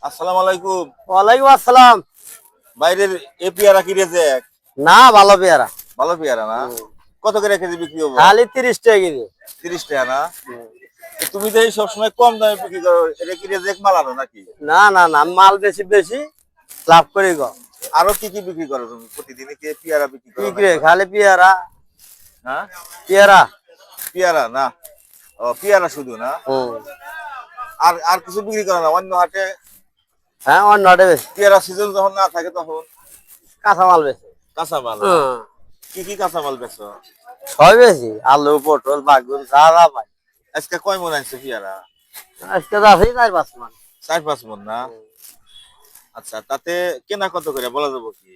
আসসালামু আলাইকুম। ওয়ালাইকুম আসসালাম। বাইরের এ পেয়ারা কি রেজেক? না, ভালো পেয়ারা। ভালো পেয়ারা না? কত করে কেজি বিক্রি হবো? খালি 30 টাকা কেজি। 30 টাকা না? তো তুমি তো এই সবসময় কম দামে বিক্রি করো, এটা কি রেজেক মাল আনো নাকি? না না না, মাল বেশি বেশি লাভ করি গো। আরো কি কি বিক্রি করো তুমি? প্রতিদিনই কি পেয়ারা বিক্রি করো ঠিক নাকি? রে, খালি পেয়ারা হ্যাঁ, পেয়ারা। পেয়ারা না? ও, পেয়ারা শুধু না? হুম। আর আর কিছু বিক্রি করো না? অন্য হাটে হ্যাঁ, অন্য আটে বেশি পেয়ারা সিজন যখন না থাকে তখন কাঁচামাল বেশি। কাঁচামাল না? হুম। কি কি কাঁচামাল বেচো? সব বেশি, আলু পটল বাগুন যা যা পাই। আজকে কয় মন আনছে পেয়ারা? আজকে তো আছেই 4-5 মান। 4-5 মন না? আচ্ছা, তাতে কেনা কত করে বলা যাবো কি?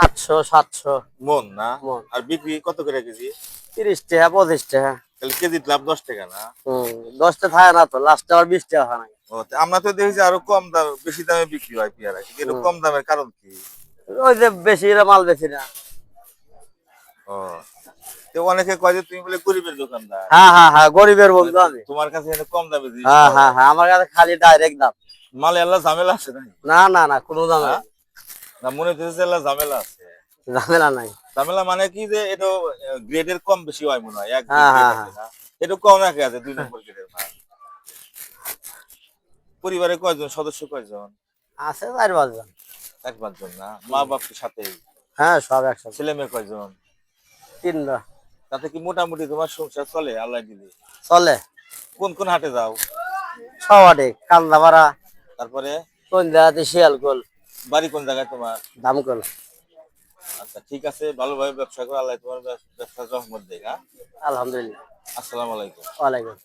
800-700 মন না? মন। আর বিক্রি কত করে কেজি? 30 টাকা 25 টাকা। তাহলে কেজি লাভ 10 টাকা না? 10 টা থাকে না তো, লাস্টে আবার 20 টাকা হয় না। ও, তা আমরা তো দেখি যে আরো কম দাম, বেশি দামে বিক্রি হয় পেয়ারা, কিন্তু এটা কম দামের কারণ কি? ওই যে বেশি মাল বেশি না। ও, তো অনেকে কয় যে তুমি বলে গরিবের দোকানদার, হ্যাঁ হ্যাঁ হ্যাঁ, গরিবের বন্ধু আমি। তোমার কাছে এনে কম দামে জিনিস হ্যাঁ পাওয়া হ্যাঁ যায়। হ্যাঁ, আমার কাছে খালি ডাইরেক্ট দাম। মালে আল্লাহ ঝামেলা আছে নাকি? না না না, কোনো দাম হ্যাঁ? নাই। না, মনে হচ্ছে আল্লাহ ঝামেলা আছে। ঝামেলা নাই। ঝামেলা মানে কি, যে এটা গ্রেডের কম বেশি হয় মনে হয়, এক দুই হ্যাঁ গ্রেড হ্যাঁ আছে হ্যাঁ। না? এটা কম রাখে আছে 2 নম্বর গ্রেডের মাল। পরিবারে কয়জন সদস্য, কয়জন? আছে 4-5 জন। 4-5 জন না? মা বাপের সাথে? হ্যাঁ, সব একসাথে। ছেলে মেয়ে কয়জন? 3টা। তাতে কি মোটামুটি তোমার সংসার চলে আল্লাহ দিলে? চলে। কোন কোন হাটে যাও? সবাডি কান্দাপাড়া, তারপরে সন্ধ্যাতে শিয়ালকোল, বাড়ি কোন জায়গায় তোমার? দামকল। আচ্ছা, ঠিক আছে, ভালোভাবে ব্যবসা করো, আল্লাহ তোমার ব্যবসা রহমত দেয়। হ্যাঁ, আলহামদুলিল্লাহ। আসসালামু আলাইকুম। ওয়ালাইকুম।